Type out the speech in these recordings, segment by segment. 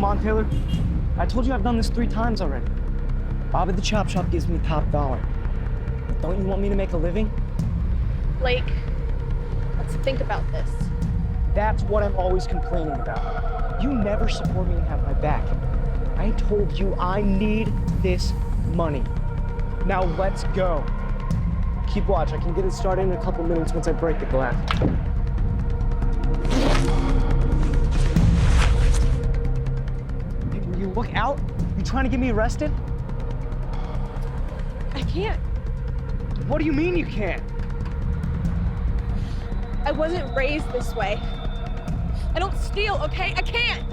Come on, Taylor. I told you I've done this 3 times already. Bob at the chop shop gives me top dollar. Don't you want me to make a living? Blake, let's think about this. That's what I'm always complaining about. You never support me and have my back. I told you I need this money. Now let's go. Keep watch. I can get it started in a couple minutes once I break the glass. Hey, will you look out? You trying to get me arrested? I can't. What do you mean you can't? I wasn't raised this way. I don't steal, okay? I can't.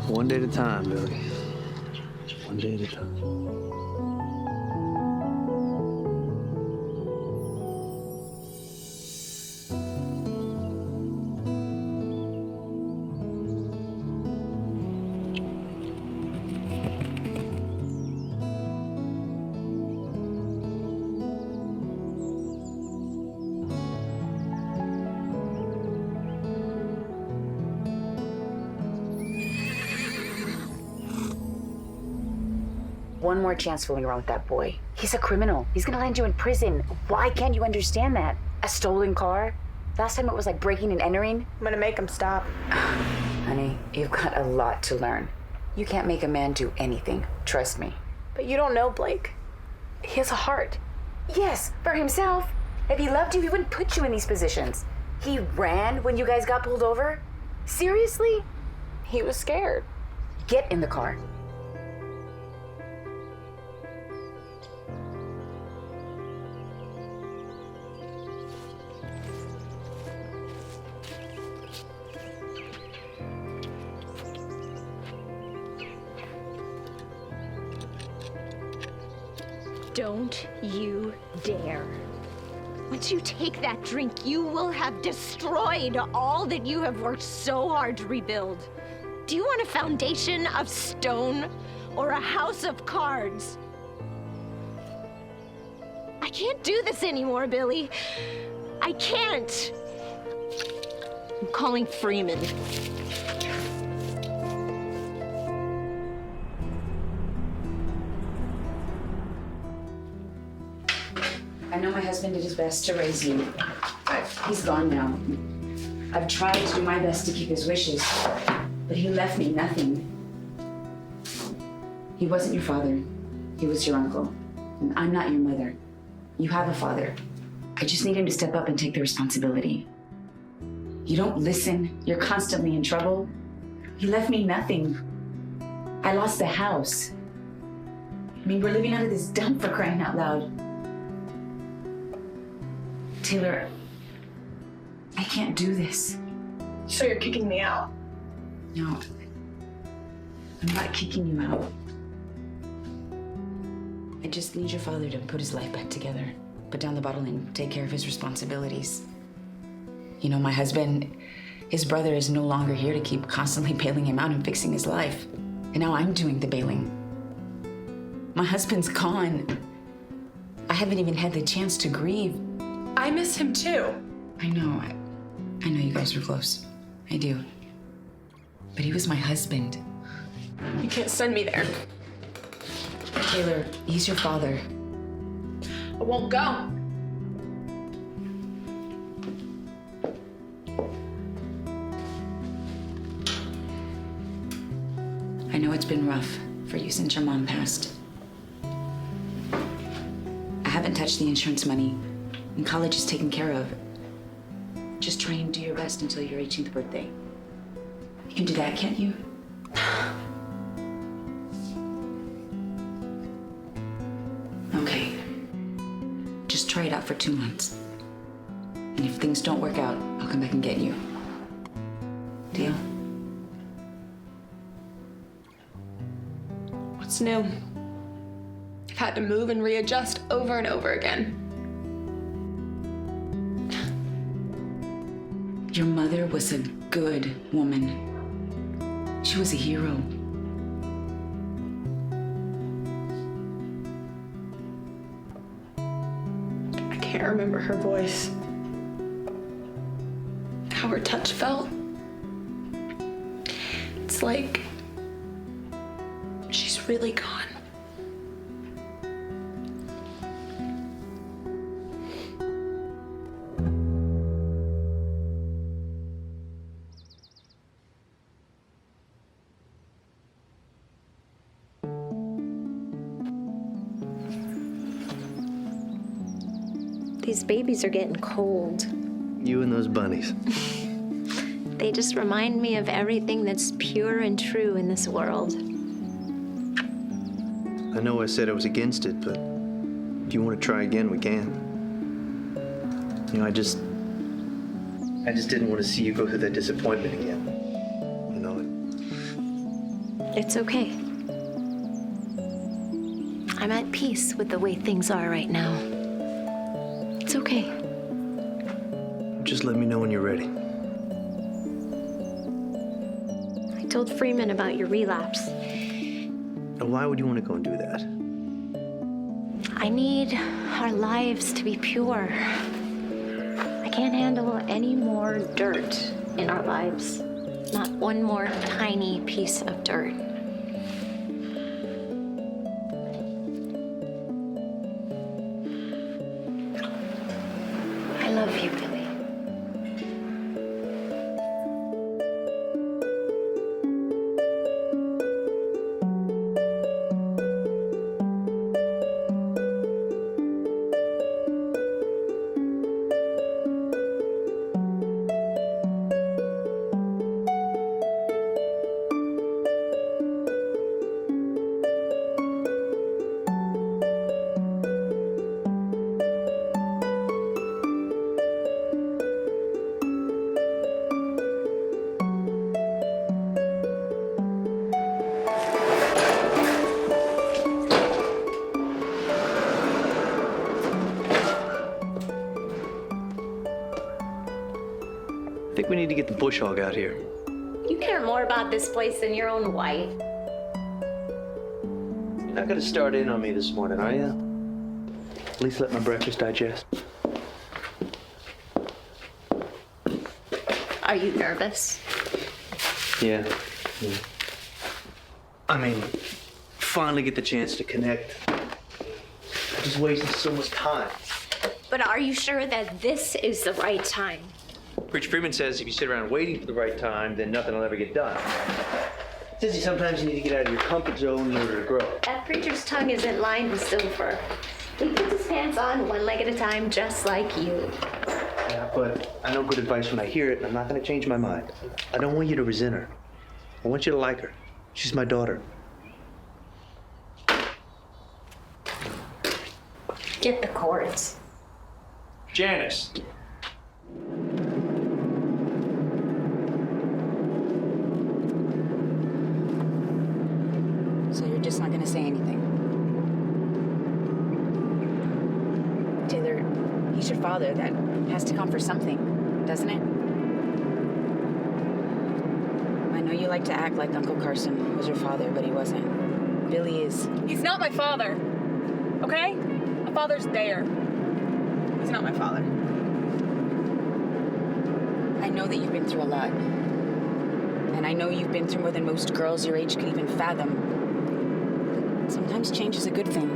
One day at a time, Billy. One day at a time. One more chance fooling around with that boy. He's a criminal. He's gonna land you in prison. Why can't you understand that? A stolen car? Last time it was like breaking and entering. I'm gonna make him stop. Honey, you've got a lot to learn. You can't make a man do anything. Trust me. But you don't know Blake. He has a heart. Yes, for himself. If he loved you, he wouldn't put you in these positions. He ran when you guys got pulled over? Seriously? He was scared. Get in the car. Don't you dare. Once you take that drink, you will have destroyed all that you have worked so hard to rebuild. Do you want a foundation of stone or a house of cards? I can't do this anymore, Billy. I can't. I'm calling Freeman. I know my husband did his best to raise you, but he's gone now. I've tried to do my best to keep his wishes, but he left me nothing. He wasn't your father. He was your uncle. And I'm not your mother. You have a father. I just need him to step up and take the responsibility. You don't listen. You're constantly in trouble. He left me nothing. I lost the house. I mean, we're living out of this dump, for crying out loud. Taylor, I can't do this. So you're kicking me out? No, I'm not kicking you out. I just need your father to put his life back together, put down the bottle and take care of his responsibilities. You know, my husband, his brother is no longer here to keep constantly bailing him out and fixing his life. And now I'm doing the bailing. My husband's gone. I haven't even had the chance to grieve. I miss him too. I know you guys were close. I do. But he was my husband. You can't send me there. Taylor, he's your father. I won't go. I know it's been rough for you since your mom passed. I haven't touched the insurance money, and college is taken care of. Just try and do your best until your 18th birthday. You can do that, can't you? Okay. Just try it out for 2 months. And if things don't work out, I'll come back and get you. Deal? What's new? I've had to move and readjust over and over again. Your mother was a good woman. She was a hero. I can't remember her voice. How her touch felt. It's like she's really gone. These babies are getting cold. You and those bunnies. They just remind me of everything that's pure and true in this world. I know I said I was against it, but if you want to try again, we can. You know, I just didn't want to see you go through that disappointment again. You know, It's okay. I'm at peace with the way things are right now. It's okay. just let me know when you're ready. I told Freeman about your relapse. Why would you want to go and do that? I need our lives to be pure. I can't handle any more dirt in our lives. Not one more tiny piece of dirt. I love you, Billy. I think we need to get the bush hog out here. You care more about this place than your own wife. You're not gonna start in on me this morning, are you? At least let my breakfast digest. Are you nervous? Yeah. I mean, finally get the chance to connect. I just wasted so much time. But are you sure that this is the right time? Preacher Freeman says if you sit around waiting for the right time, then nothing will ever get done. Says sometimes you need to get out of your comfort zone in order to grow. That preacher's tongue isn't lined with silver. He puts his pants on one leg at a time, just like you. Yeah, but I know good advice when I hear it, and I'm not going to change my mind. I don't want you to resent her. I want you to like her. She's my daughter. Get the chords. Janice. So you're just not gonna say anything? Taylor, he's your father. That has to count for something, doesn't it? I know you like to act like Uncle Carson was your father, but he wasn't. Billy is. He's not my father, okay? My father's there. He's not my father. I know that you've been through a lot. And I know you've been through more than most girls your age could even fathom. But sometimes change is a good thing.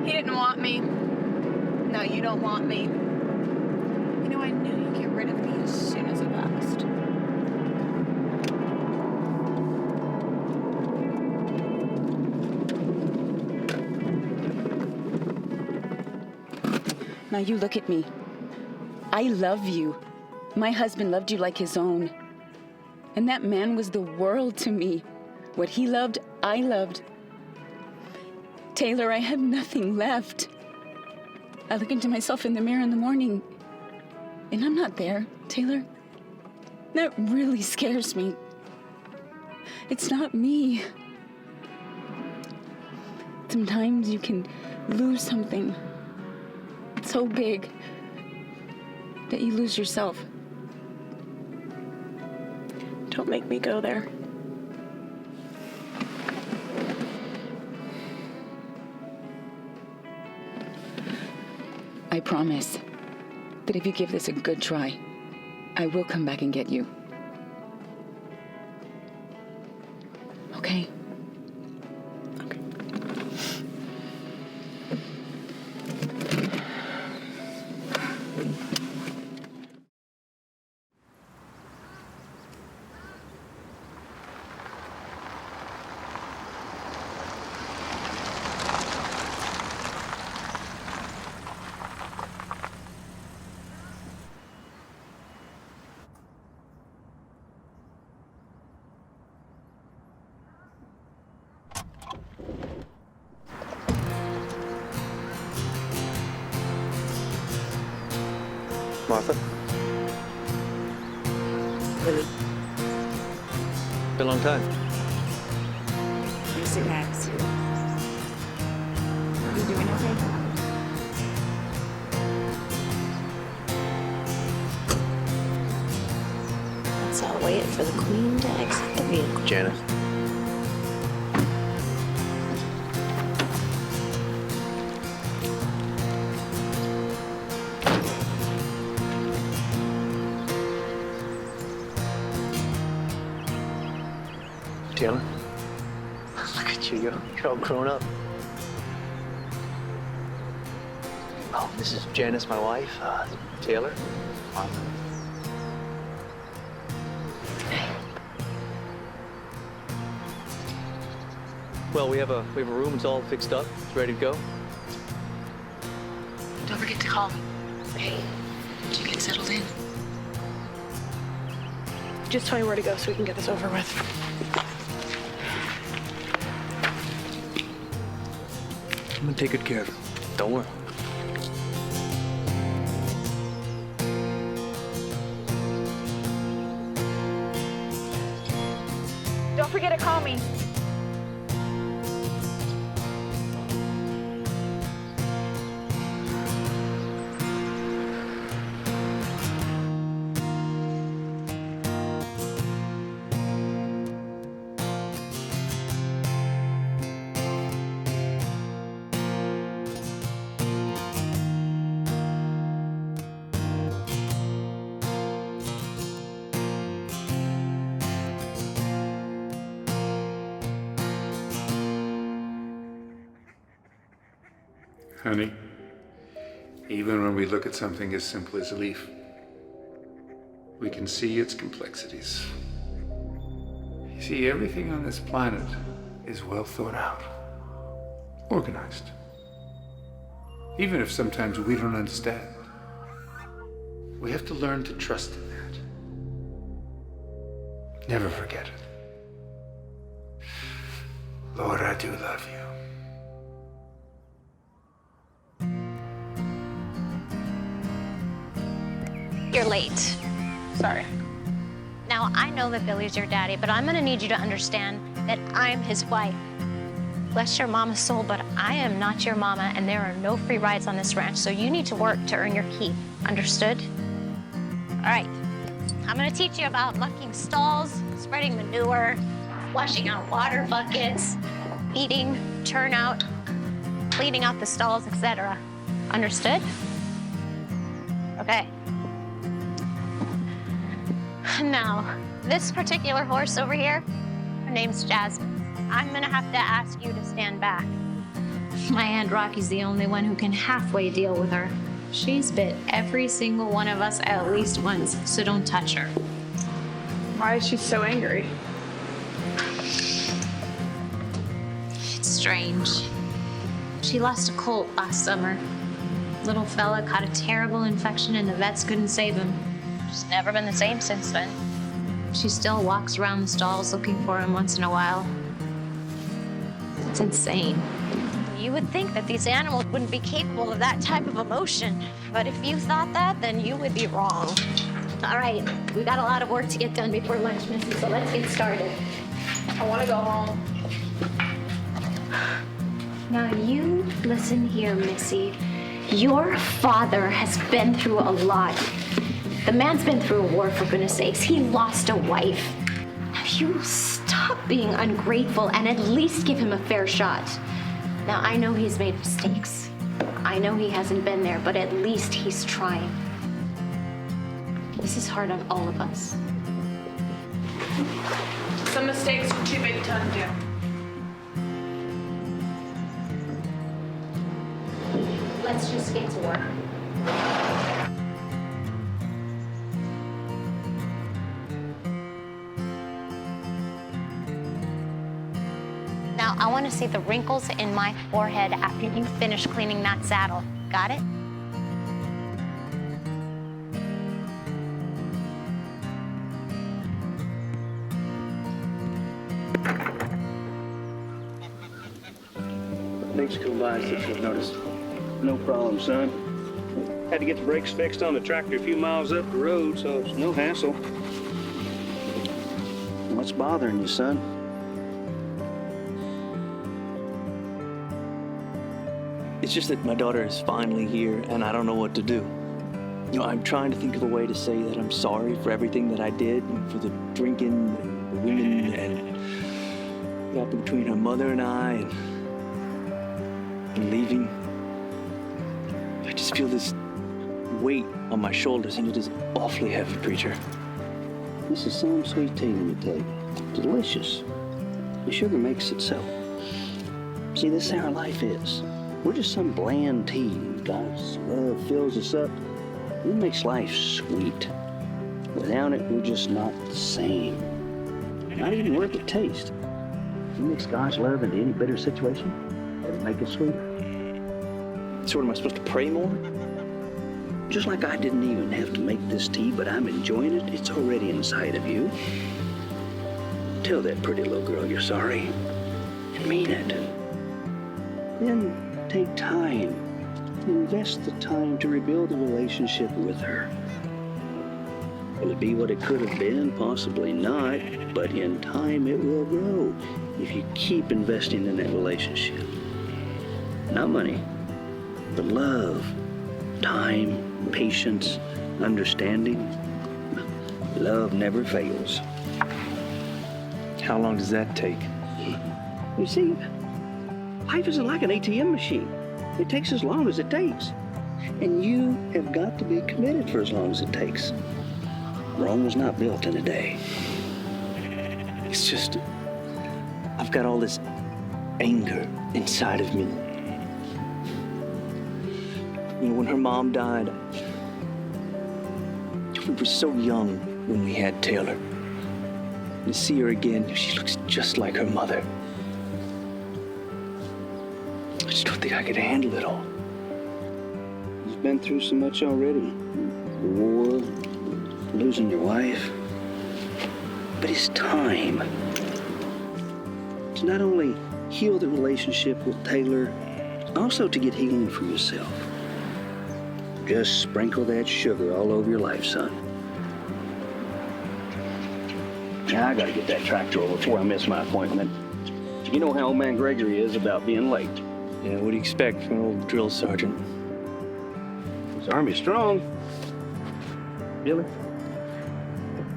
He didn't want me. No, you don't want me. You know, I knew you'd get rid of me as soon as it passed. Now you look at me. I love you. My husband loved you like his own. And that man was the world to me. What he loved, I loved. Taylor, I have nothing left. I look into myself in the mirror in the morning, and I'm not there, Taylor. That really scares me. It's not me. Sometimes you can lose something so big that you lose yourself. Don't make me go there. I promise that if you give this a good try, I will come back and get you. Okay? Okay. Martha? Lily, Been a long time. yes, it has. Are you doing okay? Let's all wait for the Queen to exit the vehicle. Janet. Taylor, look at you. You're all grown up. Oh, this is Janice, my wife. Taylor. Martha. Well, we have a room. It's all fixed up. It's ready to go. Don't forget to call me. Hey, did you get settled in? Just tell me where to go so we can get this over with. I'm gonna take good care of it. Don't worry. Don't forget to call me. Honey, even when we look at something as simple as a leaf, we can see its complexities. You see, everything on this planet is well thought out, organized. Even if sometimes we don't understand, we have to learn to trust in that. Never forget it. Lord, I do love you. You're late. Sorry. Now, I know that Billy's your daddy, but I'm gonna need you to understand that I'm his wife. Bless your mama's soul, but I am not your mama, and there are no free rides on this ranch, so you need to work to earn your keep. Understood? All right. I'm gonna teach you about mucking stalls, spreading manure, washing out water buckets, feeding, turnout, cleaning out the stalls, etc. Understood? Okay. Now, this particular horse over here, her name's Jasmine. I'm gonna have to ask you to stand back. My Aunt Rocky's the only one who can halfway deal with her. She's bit every single one of us at least once, so don't touch her. Why is she so angry? It's strange. She lost a colt last summer. Little fella caught a terrible infection and the vets couldn't save him. She's never been the same since then. She still walks around the stalls looking for him once in a while. It's insane. You would think that these animals wouldn't be capable of that type of emotion. But if you thought that, then you would be wrong. All right, we got a lot of work to get done before lunch, Missy, so let's get started. I want to go home. Now you listen here, Missy. Your father has been through a lot. The man's been through a war, for goodness sakes. He lost a wife. Now you stop being ungrateful and at least give him a fair shot. Now I know he's made mistakes. I know he hasn't been there, but at least he's trying. This is hard on all of us. Some mistakes are too big to undo. Let's just get to work. Now, I want to see the wrinkles in my forehead after you finish cleaning that saddle. Got it? Thanks for coming by, since you've noticed. No problem, son. Had to get the brakes fixed on the tractor a few miles up the road, so it's no hassle. What's bothering you, son? It's just that my daughter is finally here, and I don't know what to do. You know, I'm trying to think of a way to say that I'm sorry for everything that I did, and for the drinking and the women, and what happened between her mother and I, and leaving. I just feel this weight on my shoulders, and it is awfully heavy, preacher. This is some sweet tea you take. Delicious. The sugar makes it so. See, this is how our life is. We're just some bland tea. God's love fills us up. It makes life sweet. Without it, we're just not the same. Not even worth the taste. You mix God's love into any bitter situation, it'll make it sweeter. So what, am I supposed to pray more? Just like I didn't even have to make this tea, but I'm enjoying it. It's already inside of you. Tell that pretty little girl you're sorry. And mean it. Then take time. Invest the time to rebuild a relationship with her. Will it be what it could have been? Possibly not. But in time, it will grow if you keep investing in that relationship. Not money, but love, time, patience, understanding. Love never fails. How long does that take? You see, life isn't like an ATM machine. It takes as long as it takes. And you have got to be committed for as long as it takes. Rome was not built in a day. It's just, I've got all this anger inside of me. You know, when her mom died, we were so young when we had Taylor. To see her again, she looks just like her mother. I just don't think I could handle it all. You've been through so much already. The war, losing your wife. But it's time to not only heal the relationship with Taylor, also to get healing for yourself. Just sprinkle that sugar all over your life, son. Now, I gotta get that tractor over before I miss my appointment. You know how old man Gregory is about being late. Yeah, what do you expect from an old drill sergeant? His army's strong. Billy,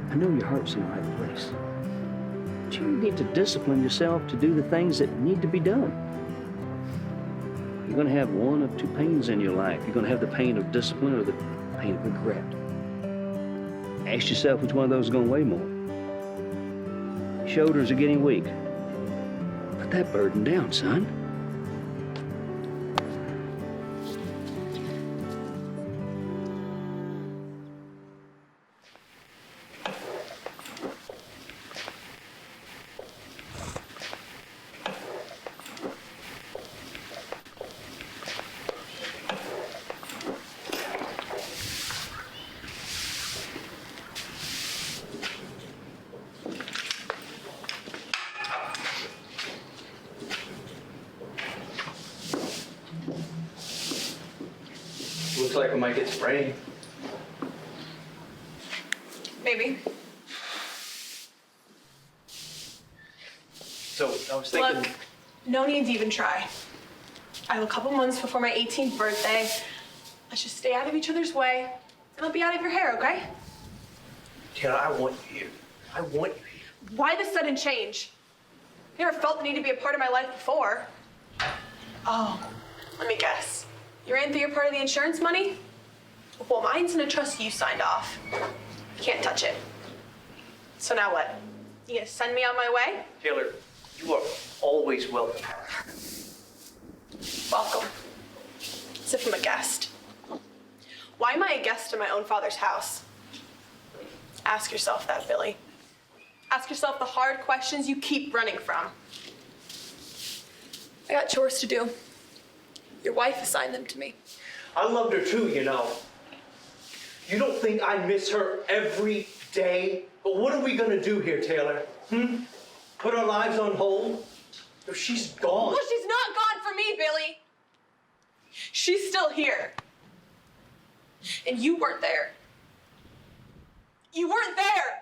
I know your heart's in the right place. But you need to discipline yourself to do the things that need to be done. You're gonna have one of two pains in your life. You're gonna have the pain of discipline or the pain of regret. Ask yourself which one of those is gonna weigh more. Your shoulders are getting weak. Put that burden down, son. Looks like we might get sprayed. Maybe. So I was thinking. Look, no need to even try. I have a couple months before my 18th birthday. Let's just stay out of each other's way, and I'll be out of your hair, okay? Taylor, I want you here. I want you here. Why the sudden change? You never felt the need to be a part of my life before. Oh, let me guess. You're in for your part of the insurance money? Well, mine's in a trust you signed off. Can't touch it. So now what? You gonna send me on my way? Taylor, you are always welcome. Welcome. As if I'm a guest. Why am I a guest in my own father's house? Ask yourself that, Billy. Ask yourself the hard questions you keep running from. I got chores to do. Your wife assigned them to me. I loved her too, you know. You don't think I miss her every day? But what are we gonna do here, Taylor? Put our lives on hold? No, she's gone. Well, she's not gone for me, Billy. She's still here. And you weren't there. You weren't there!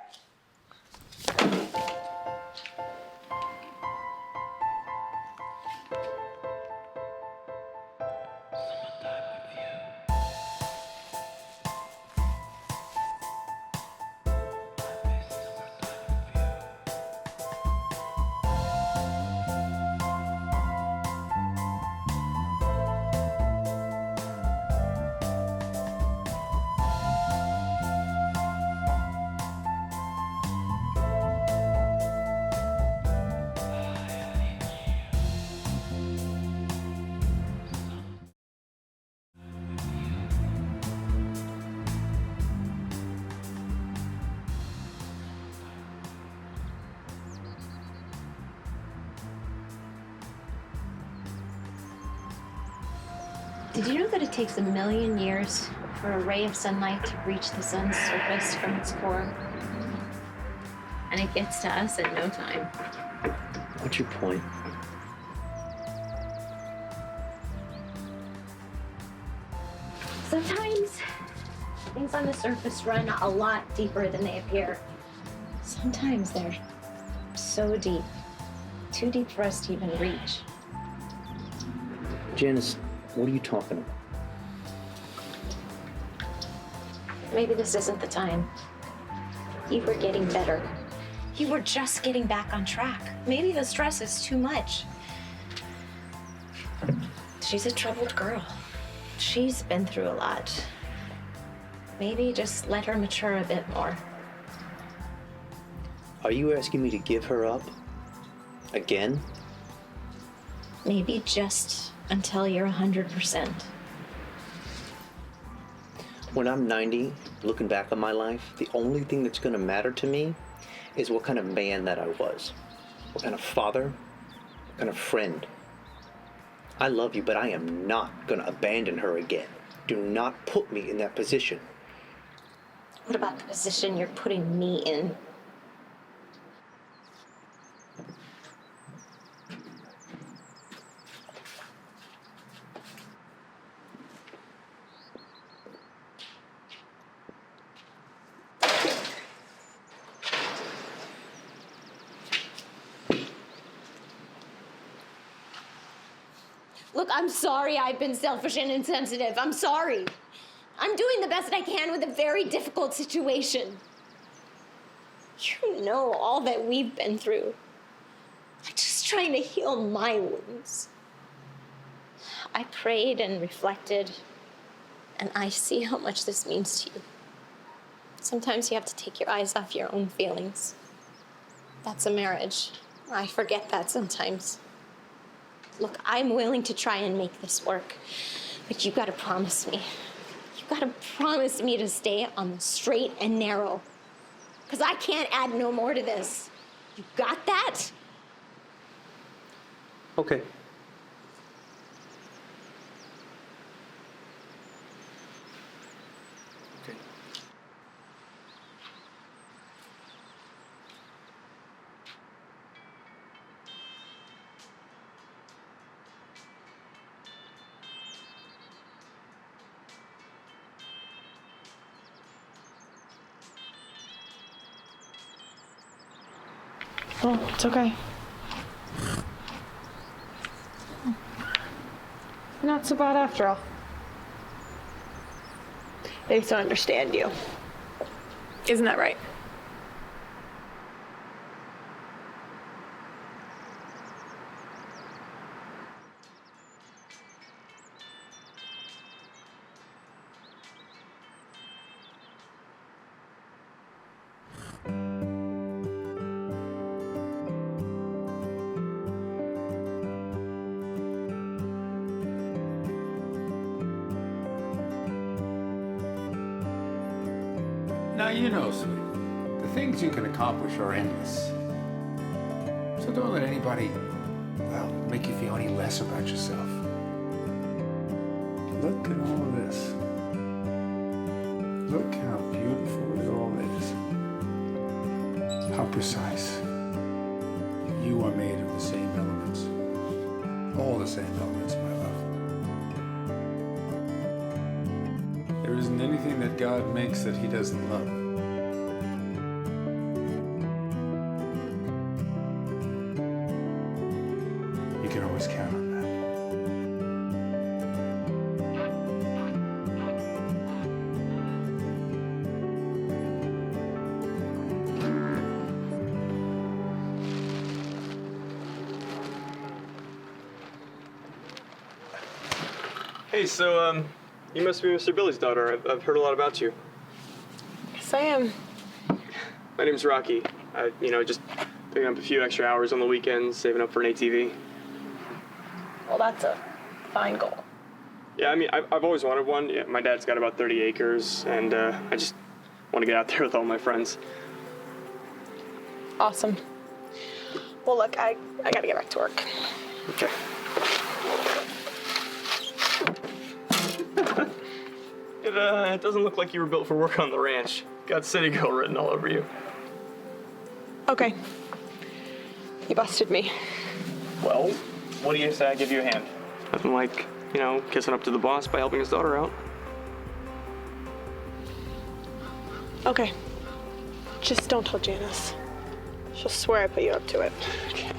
Did you know that it takes 1,000,000 years for a ray of sunlight to reach the sun's surface from its core? And it gets to us in no time. What's your point? Sometimes things on the surface run a lot deeper than they appear. Sometimes they're so deep, too deep for us to even reach. Janice, what are you talking about? Maybe this isn't the time. You were getting better. You were just getting back on track. Maybe the stress is too much. She's a troubled girl. She's been through a lot. Maybe just let her mature a bit more. Are you asking me to give her up? Again? Maybe just until you're 100%. When I'm 90, looking back on my life, the only thing that's going to matter to me is what kind of man that I was. What kind of father, what kind of friend. I love you, but I am not going to abandon her again. Do not put me in that position. What about the position you're putting me in? Look, I'm sorry I've been selfish and insensitive. I'm sorry. I'm doing the best I can with a very difficult situation. You know all that we've been through. I'm just trying to heal my wounds. I prayed and reflected, and I see how much this means to you. Sometimes you have to take your eyes off your own feelings. That's a marriage. I forget that sometimes. Look, I'm willing to try and make this work, but you gotta promise me. You gotta promise me to stay on the straight and narrow, because I can't add no more to this. You got that? Okay. Okay. Oh, it's okay. Not so bad after all. They just don't understand you. Isn't that right? Now, you know, sweetie, the things you can accomplish are endless. So don't let anybody, well, make you feel any less about yourself. Look at all of this. Look how beautiful it all is. How precise. You are made of the same elements. All the same elements, my love. There isn't anything that God makes that he doesn't love. You can always count on that. Hey, so, you must be Mr. Billy's daughter. I've heard a lot about you. Yes, I am. My name's Rocky. Just picking up a few extra hours on the weekends, saving up for an ATV. Well, that's a fine goal. Yeah, I mean, I've always wanted one. Yeah, my dad's got about 30 acres, and I just want to get out there with all my friends. Awesome. Well, look, I gotta get back to work. Okay. It doesn't look like you were built for work on the ranch. Got City Girl written all over you. Okay. You busted me. Well, what do you say I give you a hand? Nothing like, kissing up to the boss by helping his daughter out. Okay. Just don't tell Janice. She'll swear I put you up to it. Okay.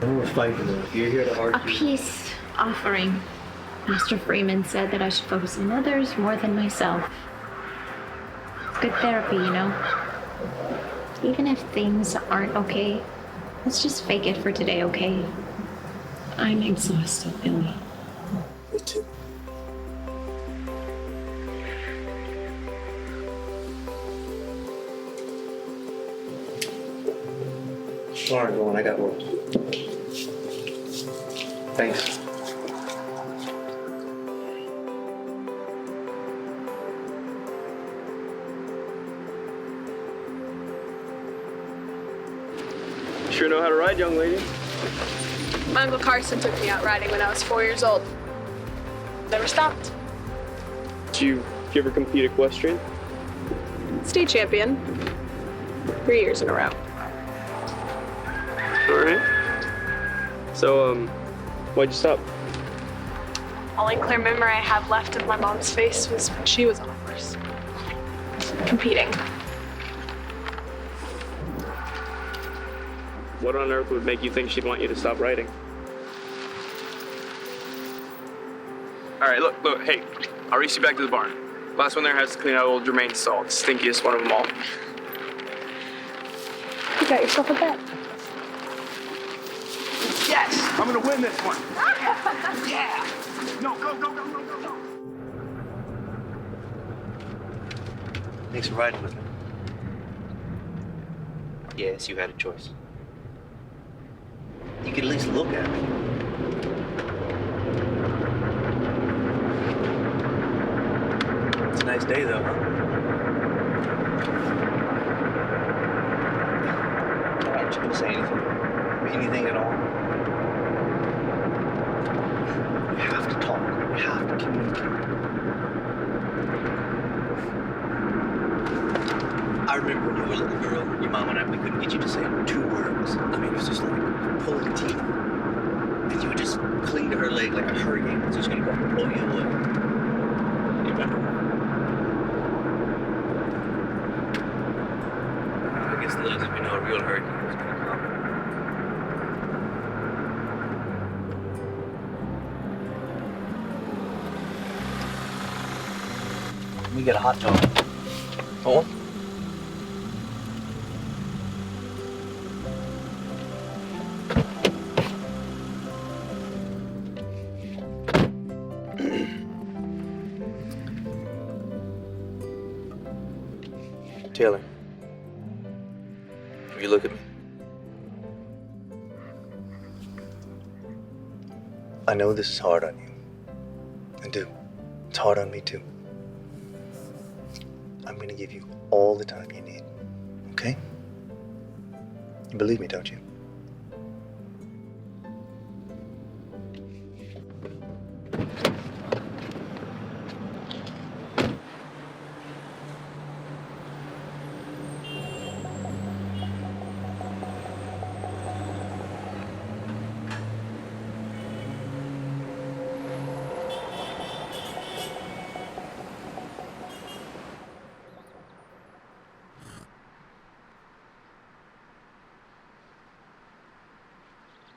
We're fighting. You're here to A argue. peace offering. Mr. Freeman said that I should focus on others more than myself. It's good therapy, you know? Even if things aren't okay, let's just fake it for today, okay? I'm exhausted, Billy. Me too. All right, Rowan, I got work. Thanks. Sure know how to ride, young lady. My Uncle Carson took me out riding when I was 4 years old. Never stopped. Did you ever compete equestrian? State champion. 3 years in a row. All right. So, why'd you stop? Only clear memory I have left of my mom's face was when she was on a horse. Competing. What on earth would make you think she'd want you to stop riding? All right, look, hey, I'll race you back to the barn. Last one there has to clean out old Jermaine's salt, stinkiest one of them all. You got yourself a bet. Yes, I'm gonna win this one. Yeah. No, go. Thanks for riding with me. Yes, you had a choice. You could at least look at me. It's a nice day, though, huh? Why aren't you gonna say anything? Anything at all? We have to talk. We have to communicate. like pulling teeth. And you would just cling to her leg like a hurricane that's just gonna go blow you away. You remember? I guess little did we know a real hurricane was gonna come. We get a hot dog. Oh. Taylor, will you look at me? I know this is hard on you. I do. It's hard on me too. I'm gonna give you all the time you need, okay? You believe me, don't you?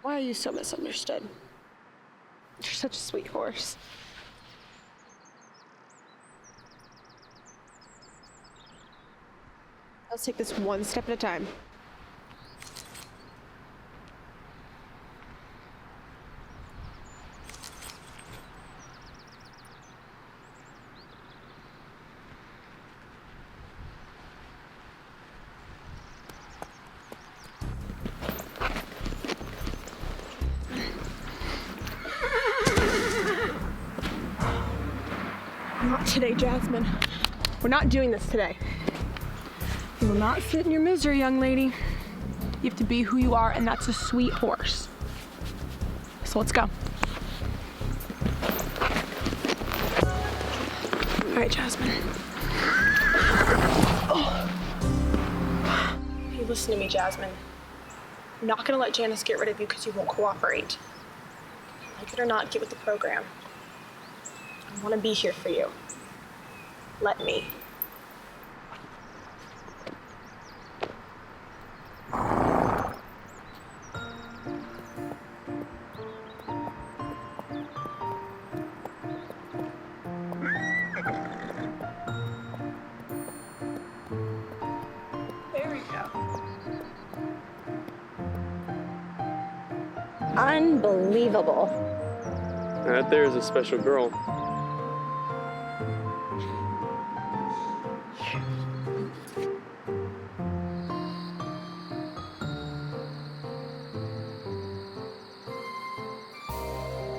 Why are you so misunderstood? You're such a sweet horse. Let's take this one step at a time. Not today, Jasmine. We're not doing this today. You will not sit in your misery, young lady. You have to be who you are, and that's a sweet horse. So let's go. All right, Jasmine. Oh. Hey, listen to me, Jasmine. I'm not gonna let Janice get rid of you because you won't cooperate. Like it or not, get with the program. I want to be here for you. Let me. There we go. Unbelievable. That there is a special girl.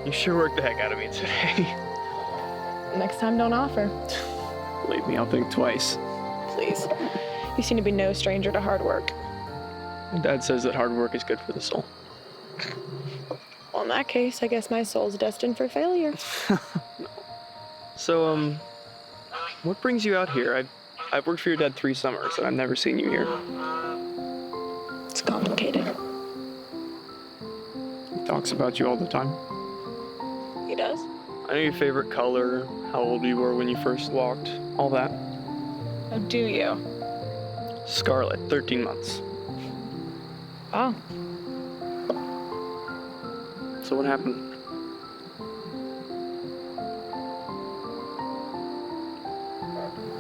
You sure worked the heck out of me today. Next time, don't offer. Believe me, I'll think twice. Please. You seem to be no stranger to hard work. My dad says that hard work is good for the soul. Well, in that case, I guess my soul's destined for failure. So, what brings you out here? I've worked for your dad 3 summers, and I've never seen you here. It's complicated. He talks about you all the time. He does? I know your favorite color, how old you were when you first walked, all that. Oh, do you? Scarlet, 13 months. Oh. So what happened?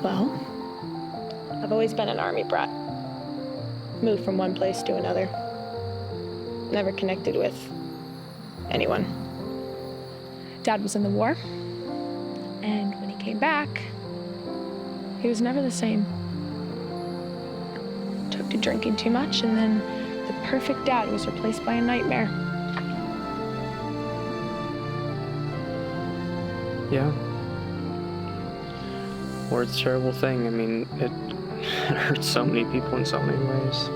Well, I've always been an army brat. Moved from one place to another. Never connected with anyone. Dad was in the war, and when he came back, he was never the same. Took to drinking too much, and then the perfect dad was replaced by a nightmare. Yeah. War's a terrible thing. I mean, it hurts so many people in so many ways.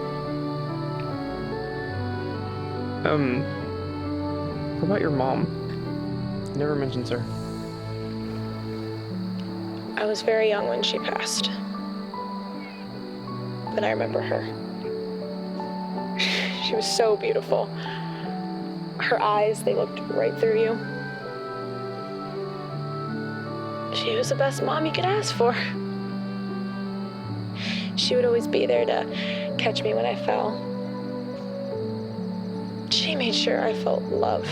What about your mom? You never mentions her. I was very young when she passed. But I remember her. She was so beautiful. Her eyes, they looked right through you. She was the best mom you could ask for. She would always be there to catch me when I fell. She made sure I felt love.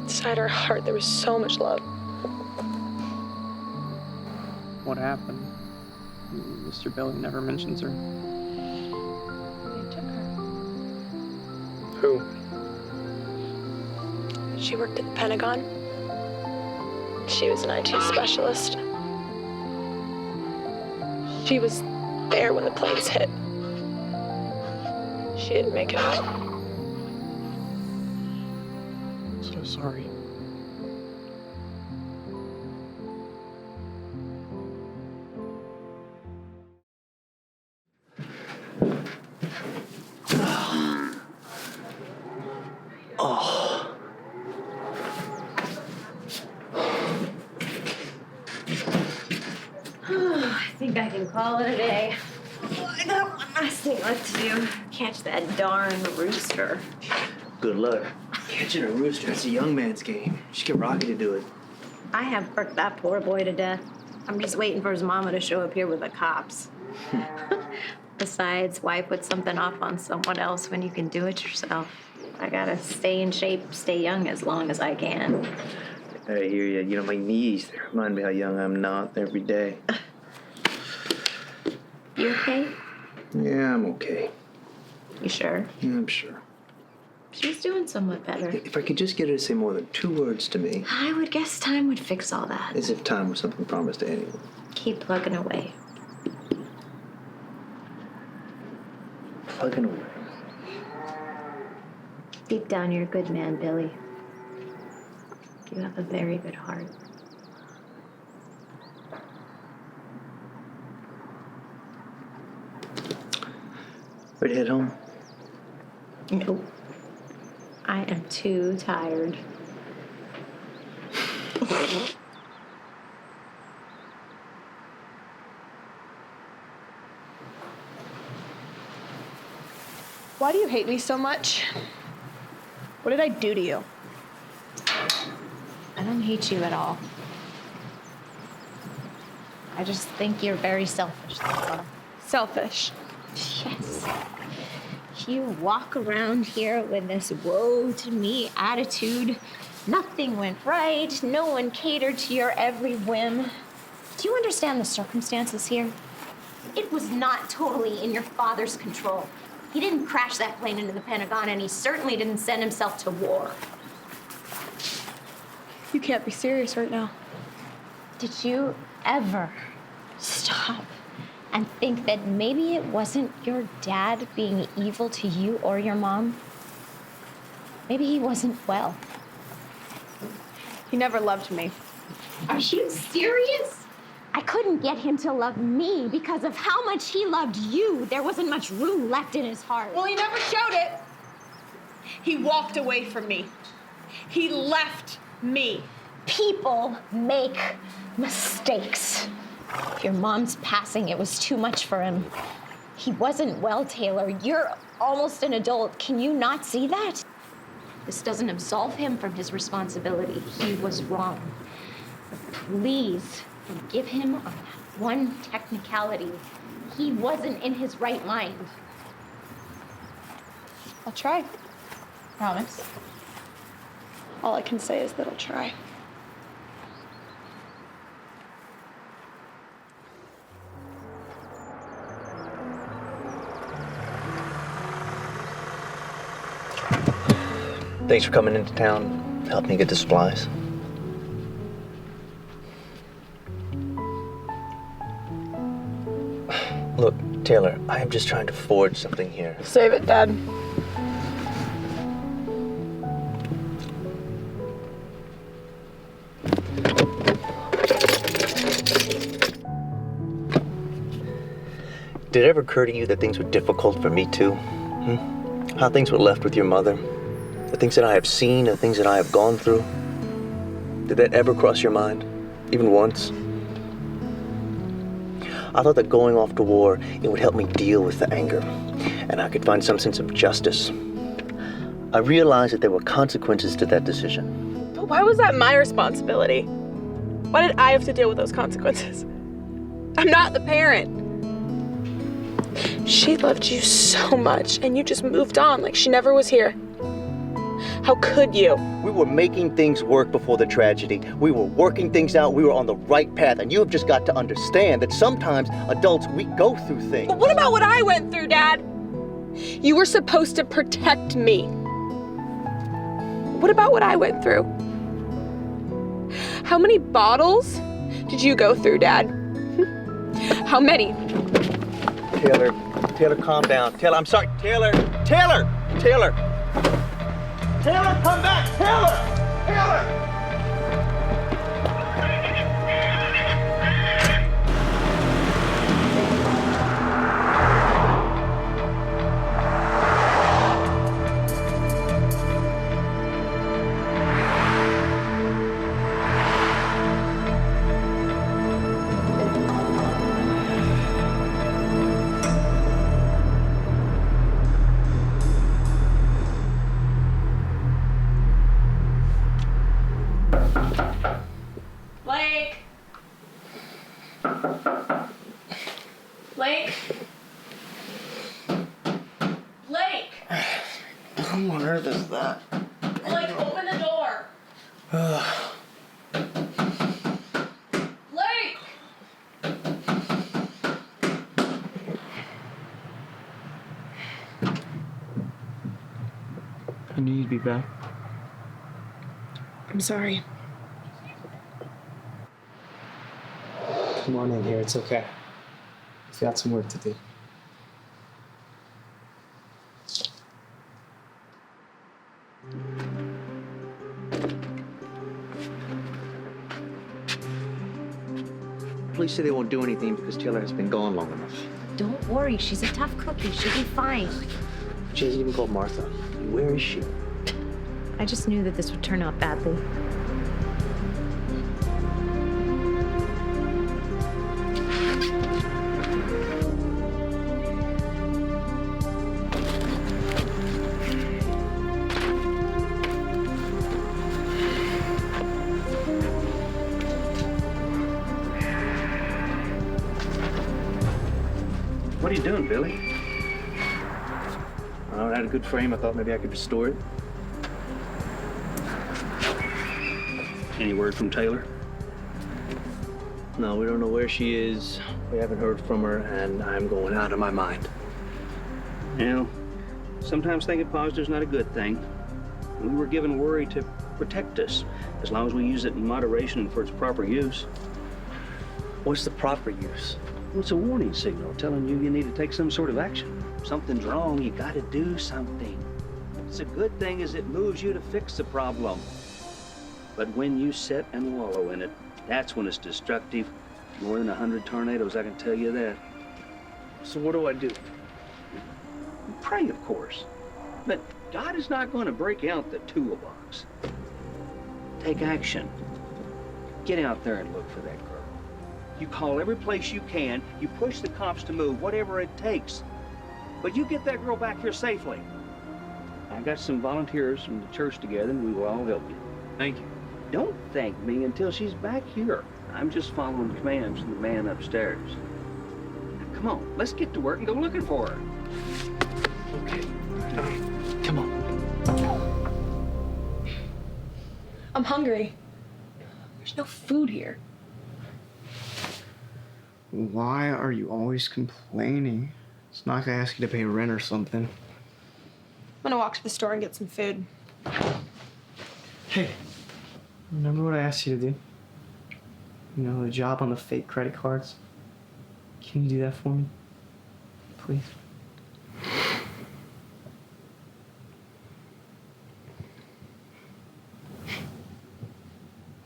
Inside her heart, there was so much love. What happened? Mr. Billy never mentions her. They took her. Who? She worked at the Pentagon. She was an IT specialist. She was there when the planes hit. She didn't make it out. So sorry. I think I can call it a day. I got one last thing left to do. Catch that darn rooster. Good luck. Catching a rooster, that's a young man's game. You should get Rocky to do it. I have worked that poor boy to death. I'm just waiting for his mama to show up here with the cops. Besides, why put something off on someone else when you can do it yourself? I gotta stay in shape, stay young as long as I can. I hear you. You know, my knees, they remind me how young I'm not every day. You okay? Yeah, I'm okay. You sure? Yeah, I'm sure. She's doing somewhat better. If I could just get her to say more than 2 words to me. I would guess time would fix all that. As if time was something promised to anyone. Keep plugging away. Plugging away. Deep down, you're a good man, Billy. You have a very good heart. Ready to head home? Nope. I am too tired. Why do you hate me so much? What did I do to you? I don't hate you at all. I just think you're very selfish, that's all. Selfish. Yes. You walk around here with this woe to me attitude. Nothing went right. No one catered to your every whim. Do you understand the circumstances here? It was not totally in your father's control. He didn't crash that plane into the Pentagon, and he certainly didn't send himself to war. You can't be serious right now. Did you ever stop and think that maybe it wasn't your dad being evil to you or your mom? Maybe he wasn't well. He never loved me. Are you serious? I couldn't get him to love me because of how much he loved you. There wasn't much room left in his heart. Well, he never showed it. He walked away from me. He left me. People make mistakes. Your mom's passing, it was too much for him. He wasn't well, Taylor. You're almost an adult. Can you not see that? This doesn't absolve him from his responsibility. He was wrong. But please forgive him on that one technicality. He wasn't in his right mind. I'll try. Promise? All I can say is that I'll try. Thanks for coming into town, helping me get the supplies. Look, Taylor, I am just trying to forge something here. Save it, Dad. Did it ever occur to you that things were difficult for me too? How things were left with your mother? The things that I have seen, the things that I have gone through? Did that ever cross your mind? Even once? I thought that going off to war, it would help me deal with the anger. and I could find some sense of justice. I realized that there were consequences to that decision. But why was that my responsibility? Why did I have to deal with those consequences? I'm not the parent. She loved you so much, and you just moved on like she never was here. How could you? We were making things work before the tragedy. We were working things out. We were on the right path. And you have just got to understand that sometimes adults, we go through things. But what about what I went through, Dad? You were supposed to protect me. What about what I went through? How many bottles did you go through, Dad? How many? Taylor, calm down. Taylor, I'm sorry. Taylor, come back! Taylor! Blake! Who on earth is that? Blake, open the door! Blake! I knew you'd be back. I'm sorry. Come on in here, it's okay. We've got some work to do. Police say they won't do anything because Taylor has been gone long enough. Don't worry, she's a tough cookie. She'll be fine. She hasn't even called Martha. Where is she? I just knew that this would turn out badly. What are you doing, Billy? I had a good frame. I thought maybe I could restore it. Any word from Taylor? No, we don't know where she is. We haven't heard from her, and I'm going out of my mind. You know, sometimes thinking positive's not a good thing. We were given worry to protect us, as long as we use it in moderation and for its proper use. What's the proper use? Well, it's a warning signal telling you need to take some sort of action. Something's wrong, you gotta do something. It's a good thing as it moves you to fix the problem. But when you sit and wallow in it, that's when it's destructive. More than 100 tornadoes, I can tell you that. So what do I do? Pray, of course. But God is not going to break out the toolbox. Take action. Get out there and look for that girl. You call every place you can. You push the cops to move, whatever it takes. But you get that girl back here safely. I got some volunteers from the church together, and we will all help you. Thank you. Don't thank me until she's back here. I'm just following commands from the man upstairs. Now, come on, let's get to work and go looking for her. Okay. Come on. I'm hungry. There's no food here. Why are you always complaining? It's not gonna ask you to pay rent or something. I'm gonna walk to the store and get some food. Hey, remember what I asked you to do? You know, the job on the fake credit cards? Can you do that for me? Please?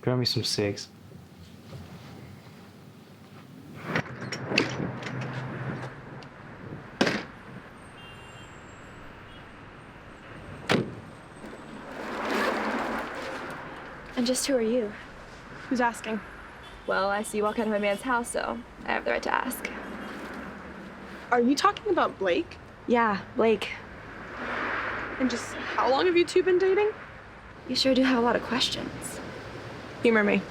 Grab me some cigs. And just who are you? Who's asking? Well, I see you walk out of my man's house, so I have the right to ask. Are you talking about Blake? Yeah, Blake. And just how long have you two been dating? You sure do have a lot of questions. Humor me.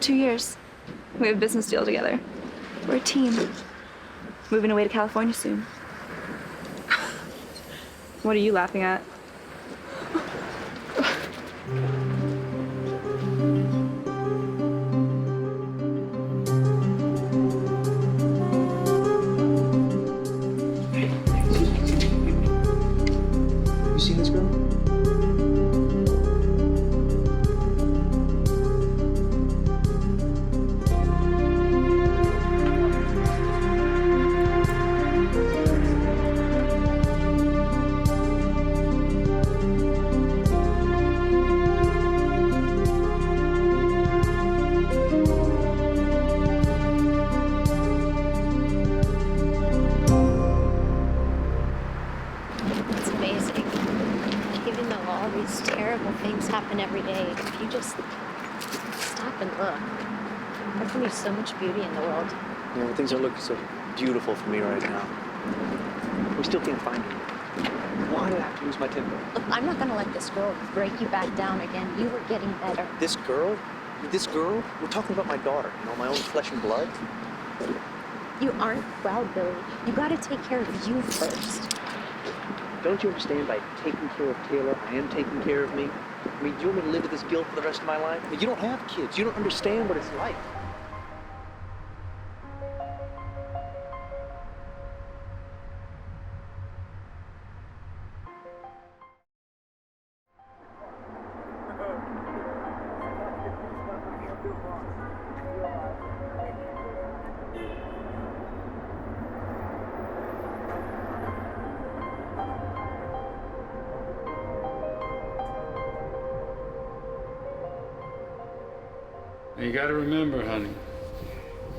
2 years. We have a business deal together. We're a team. Moving away to California soon. What are you laughing at? You seen this girl? It's amazing. Even though all these terrible things happen every day, if you just stop and look, there can be so much beauty in the world. You know, things are looking so beautiful for me right now. We still can't find her. Why did I have to lose my temper? Look, I'm not gonna let this girl break you back down again. You were getting better. This girl? This girl? We're talking about my daughter, you know, my own flesh and blood. You aren't proud, Billy. You gotta take care of you first. Don't you understand? By taking care of Taylor, I am taking care of me. I mean, do you want me to live with this guilt for the rest of my life? You don't have kids. You don't understand what it's like. You gotta remember, honey,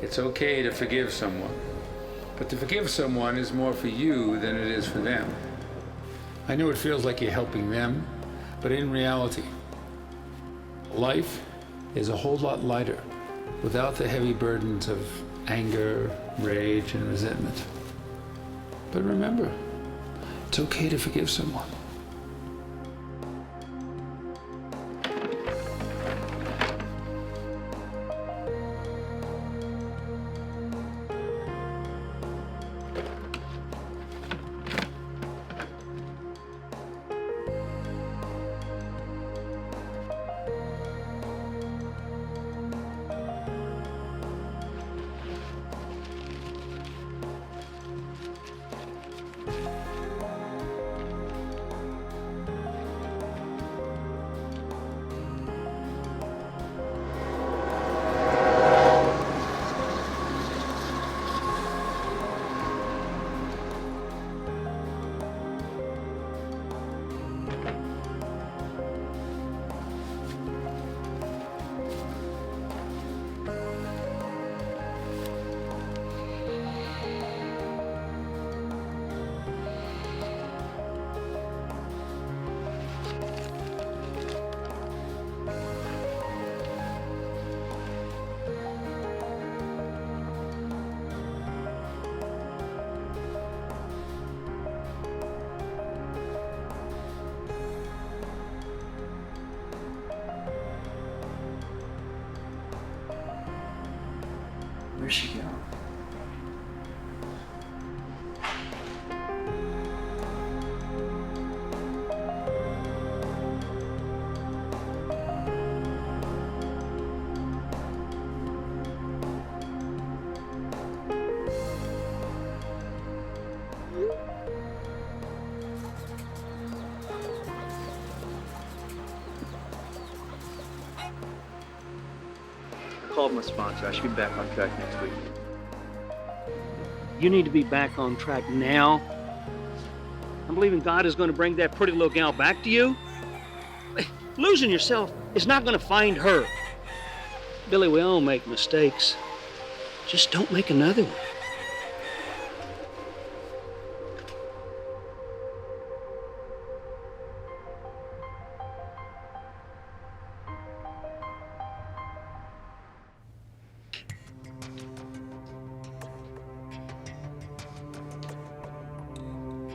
it's okay to forgive someone. But to forgive someone is more for you than it is for them. I know it feels like you're helping them, but in reality, life is a whole lot lighter without the heavy burdens of anger, rage, and resentment. But remember, it's okay to forgive someone. Where's she going? I called my sponsor. I should be back on track next week. You need to be back on track now. I'm believing God is going to bring that pretty little gal back to you. Losing yourself is not going to find her. Billy, we all make mistakes. Just don't make another one.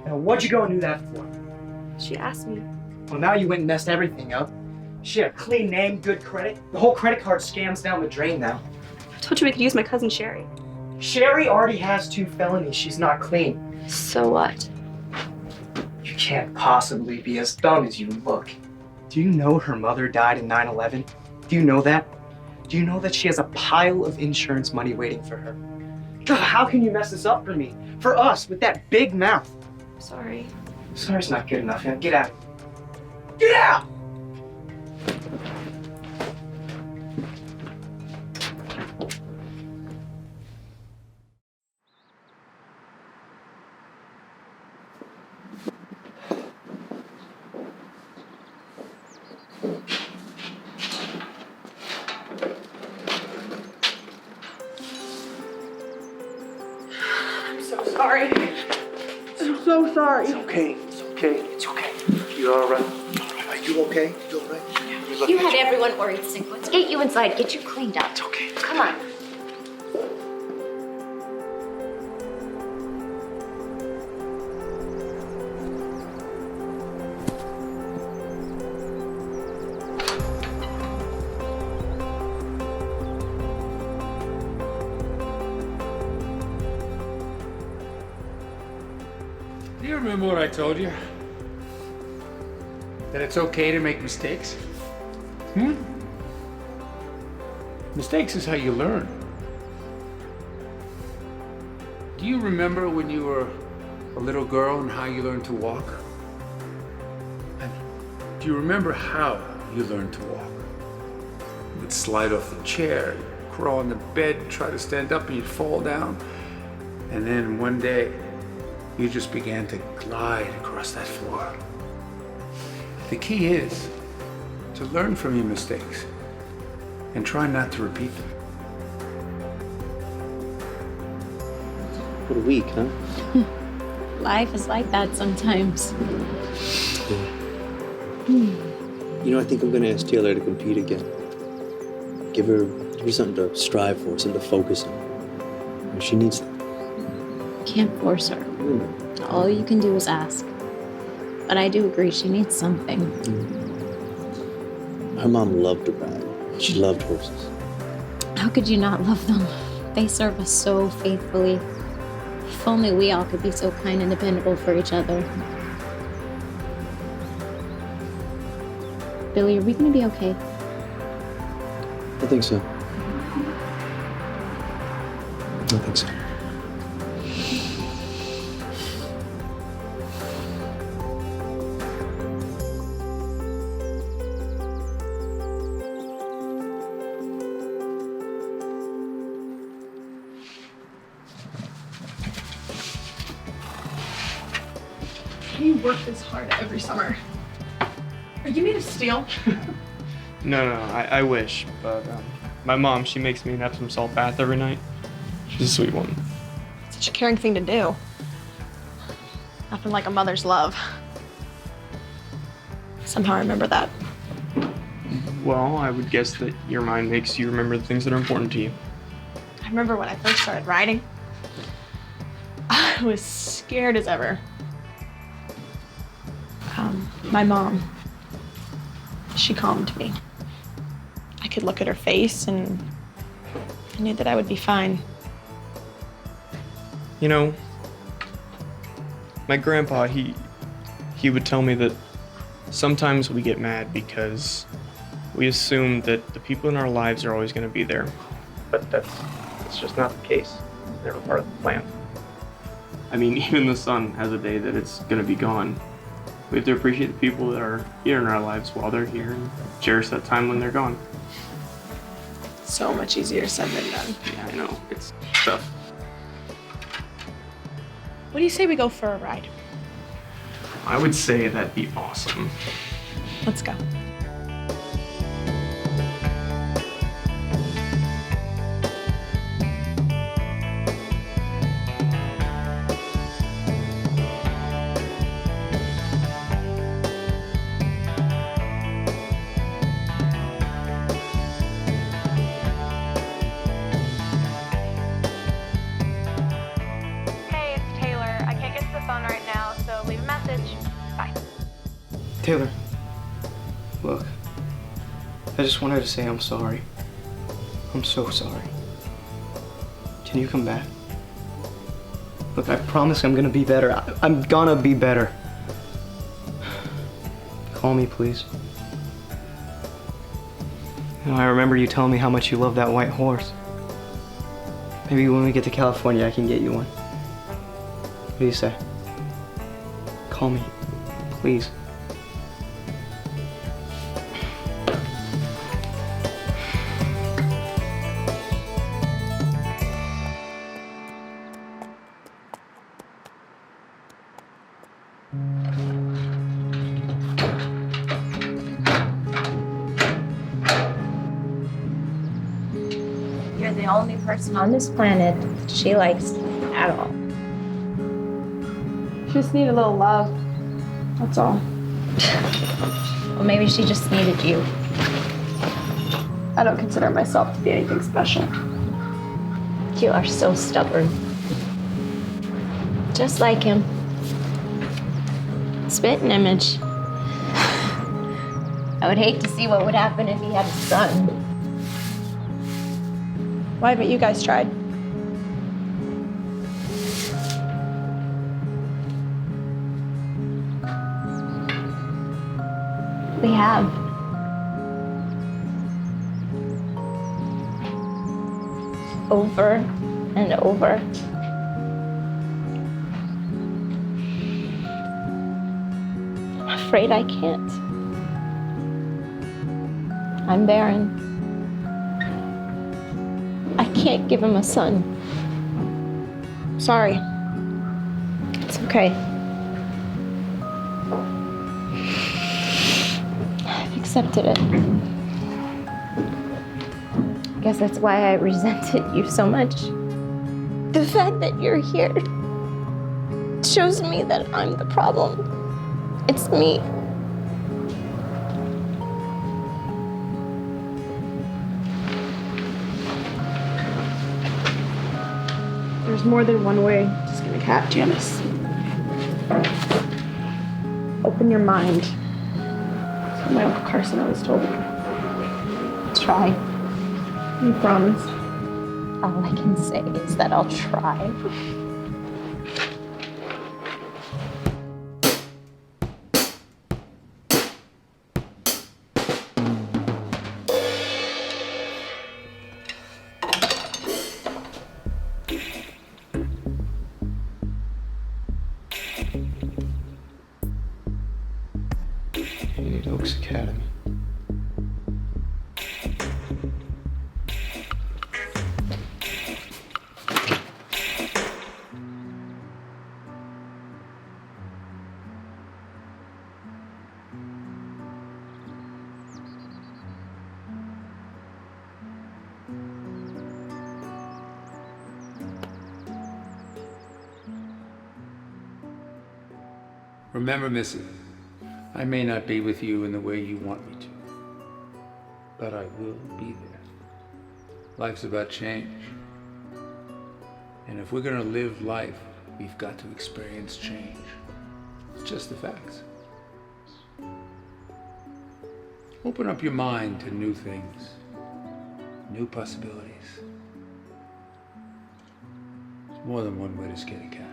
Now, what'd you go and do that for? She asked me. Well, now you went and messed everything up. She had a clean name, good credit. The whole credit card scam's down the drain now. I told you we could use my cousin Sherry. Sherry already has 2 felonies. She's not clean. So what? You can't possibly be as dumb as you look. Do you know her mother died in 9/11? Do you know that? Do you know that she has a pile of insurance money waiting for her? God, how can you mess this up for me? For us, with that big mouth. Sorry. Sorry's not good enough, man. Get out. Get out! Sorry. I'm so sorry. It's okay. It's okay. It's okay. You all right? Are you okay? You all right? You had everyone worried, Cinco. Let's get you inside, get you cleaned up. It's okay. Come on. Do you remember what I told you? That it's okay to make mistakes? Mistakes is how you learn. Do you remember when you were a little girl and how you learned to walk? And do you remember how you learned to walk? You would slide off the chair, crawl on the bed, try to stand up, and you'd fall down. And then one day, you just began to glide across that floor. The key is to learn from your mistakes and try not to repeat them. What a week, huh? Life is like that sometimes. You know, I think I'm gonna ask Taylor to compete again. Give her something to strive for, something to focus on. She needs that. Can't force her. All you can do is ask. But I do agree, she needs something. Her mom loved to ride. She loved horses. How could you not love them? They serve us so faithfully. If only we all could be so kind and dependable for each other. Billy, are we gonna be okay? I think so. I think so. You work this hard every summer. Are you made of steel? No, I wish, but my mom, she makes me an Epsom salt bath every night. She's a sweet one. Such a caring thing to do. Nothing like a mother's love. Somehow I remember that. Well, I would guess that your mind makes you remember the things that are important to you. I remember when I first started riding. I was scared as ever. My mom, she calmed me. I could look at her face and I knew that I would be fine. You know, my grandpa, he would tell me that sometimes we get mad because we assume that the people in our lives are always going to be there. But that's just not the case. They're part of the plan. I mean, even the sun has a day that it's going to be gone. We have to appreciate the people that are here in our lives while they're here and cherish that time when they're gone. So much easier said than done. Yeah, I know. It's tough. What do you say we go for a ride? I would say that'd be awesome. Let's go. Hey, it's Taylor. I can't get to the phone right now, so Taylor, look, I just wanted to say I'm sorry. I'm so sorry. Can you come back? Look, I promise I'm gonna be better. I'm gonna be better. Call me, please. You know, I remember you telling me how much you love that white horse. Maybe when we get to California, I can get you one. What do you say? Call me, please. You're the only person on this planet she likes at all. Just need a little love. That's all. Well, maybe she just needed you. I don't consider myself to be anything special. You are so stubborn. Just like him. Spitting image. I would hate to see what would happen if he had a son. Why haven't you guys tried? We have. Over and over. I'm afraid I can't. I'm barren. I can't give him a son. Sorry. It's okay. I've accepted it. I guess that's why I resented you so much. The fact that you're here shows me that I'm the problem. It's me. There's more than one way to skin a cat, Janice. Open your mind. That's what my Uncle Carson always told me. Try. You promise? All I can say is that I'll try. Oaks Academy. Remember, Missy, I may not be with you in the way you want me to, but I will be there. Life's about change. And if we're gonna live life, we've got to experience change. It's just the facts. Open up your mind to new things, new possibilities. There's more than one way to skin a cat.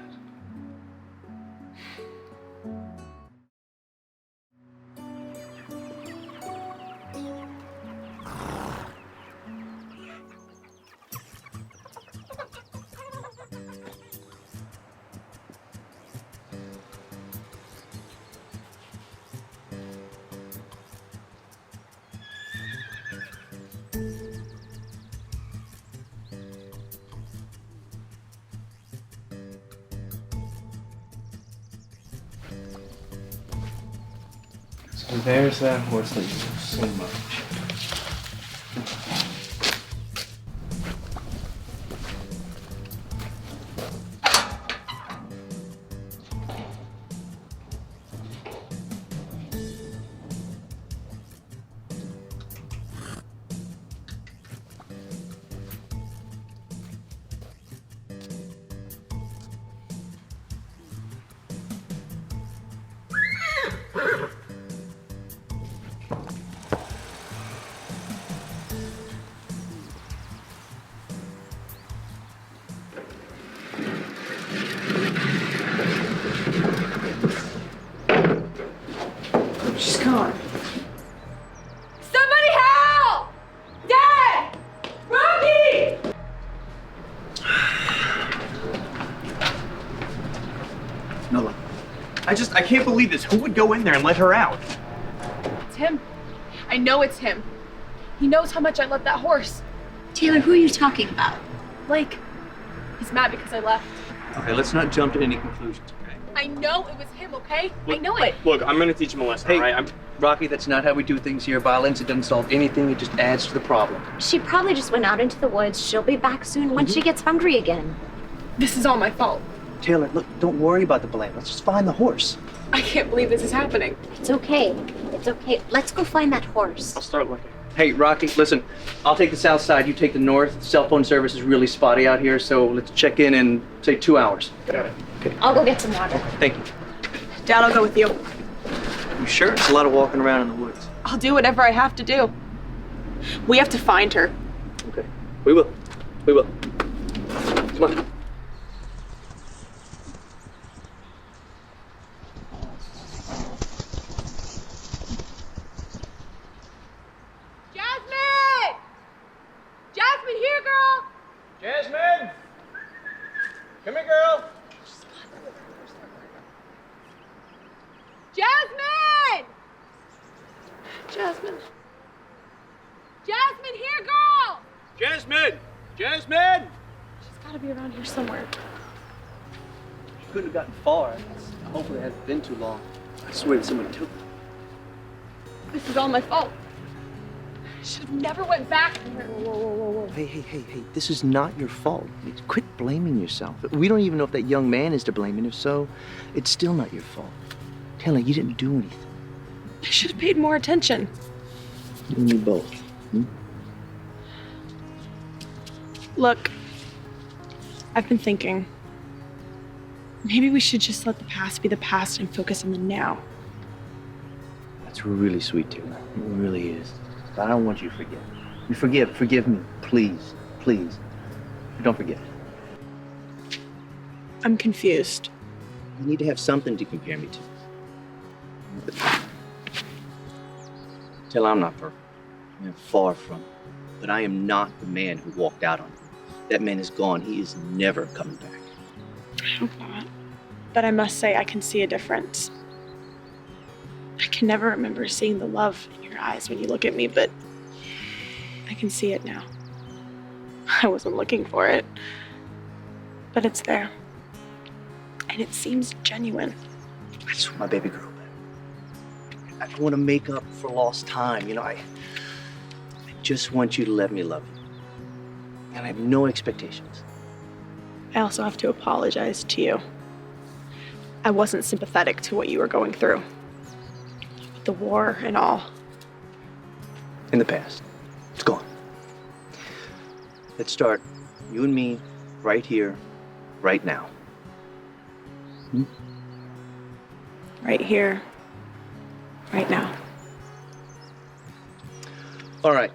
So there's that horse that you love so much. She's gone. Somebody help! Dad! Rocky! Nola, I can't believe this. Who would go in there and let her out? It's him. I know it's him. He knows how much I love that horse. Taylor, who are you talking about? Blake. He's mad because I left. Okay, let's not jump to any conclusions, okay? I know it was him, okay? I know it. Look, I'm gonna teach him a lesson, Hey, all right? Rocky, that's not how we do things here. Violence, it doesn't solve anything. It just adds to the problem. She probably just went out into the woods. She'll be back soon once she gets hungry again. This is all my fault. Taylor, look, don't worry about the blame. Let's just find the horse. I can't believe this is happening. It's okay. It's okay. Let's go find that horse. I'll start looking. Hey, Rocky, listen. I'll take the south side. You take the north. Cell phone service is really spotty out here, so let's check in, say, 2 hours. Got it. I'll go get some water. Thank you. Dad, I'll go with you. You sure? It's a lot of walking around in the woods. I'll do whatever I have to do. We have to find her. Okay. We will. We will. Come on. Jasmine! Jasmine, here, girl! Jasmine! Come here, girl. Jasmine! Jasmine. Jasmine, here, girl! Jasmine! Jasmine! She's gotta be around here somewhere. Couldn't have gotten far. Hopefully it hasn't been too long. I swear that someone took her. This is all my fault. I should have never went back to her. Hey, this is not your fault. Quit blaming yourself. We don't even know if that young man is to blame, and if so, it's still not your fault. Taylor, you didn't do anything. I should have paid more attention. You and me both. Look, I've been thinking. Maybe we should just let the past be the past and focus on the now. That's really sweet, Taylor. It really is. But I don't want you to forget. You forgive me, please, please. Don't forget. I'm confused. You need to have something to compare me to. Taylor, I'm not perfect. I'm far from it. But I am not the man who walked out on you. That man is gone. He is never coming back. I hope not. But I must say I can see a difference. I can never remember seeing the love in your eyes when you look at me, but I can see it now. I wasn't looking for it, but it's there. And it seems genuine. I just want my baby girl back. I want to make up for lost time. You know, I just want you to let me love you. And I have no expectations. I also have to apologize to you. I wasn't sympathetic to what you were going through. The war and all. In the past. It's gone. Let's start, you and me, right here, right now. Right here, right now. All right.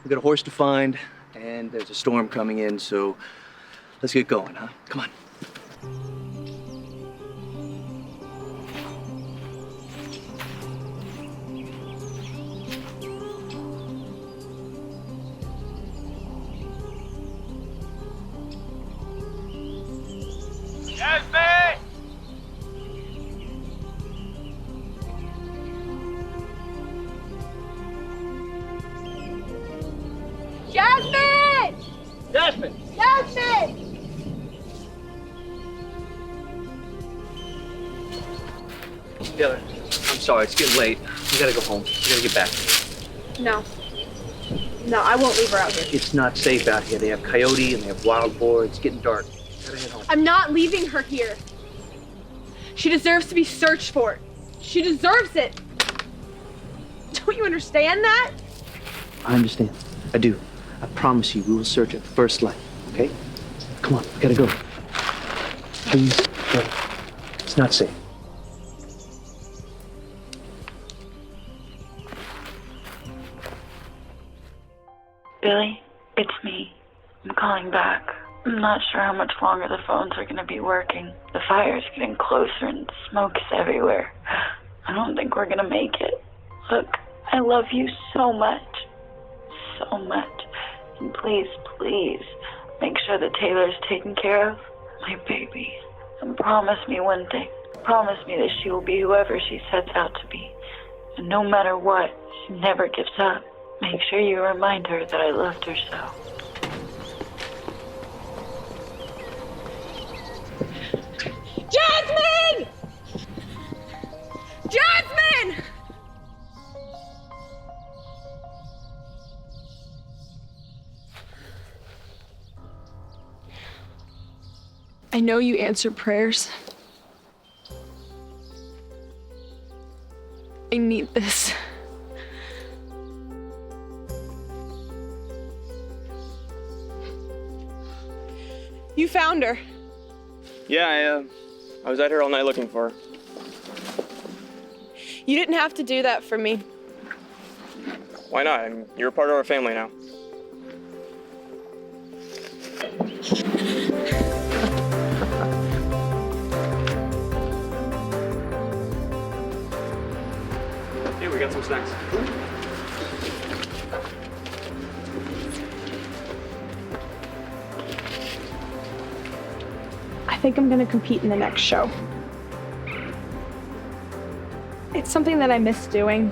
We got a horse to find, and there's a storm coming in, so let's get going, huh? Come on. Jasmine! Jasmine! Jasmine! Jasmine! Taylor, I'm sorry. It's getting late. We gotta go home. We gotta get back. No. No, I won't leave her out here. It's not safe out here. They have coyote and they have wild boar. It's getting dark. Gotta head home. I'm not leaving her here. She deserves to be searched for. She deserves it. Don't you understand that? I understand. I do. I promise you, we will search at first light, okay? Come on, we gotta go. Please, go. It's not safe. Billy, it's me. I'm calling back. I'm not sure how much longer the phones are going to be working. The fire's getting closer and smoke is everywhere. I don't think we're gonna make it. Look, I love you so much. So much. And please, please, make sure that Taylor's taken care of. My baby. And promise me one thing. Promise me that she will be whoever she sets out to be. And no matter what, she never gives up. Make sure you remind her that I loved her so. Jasmine! Jasmine! I know you answer prayers. I need this. You found her. Yeah, I was out here all night looking for her. You didn't have to do that for me. Why not? I mean, you're a part of our family now. Hey, we got some snacks. I think I'm gonna compete in the next show. It's something that I miss doing.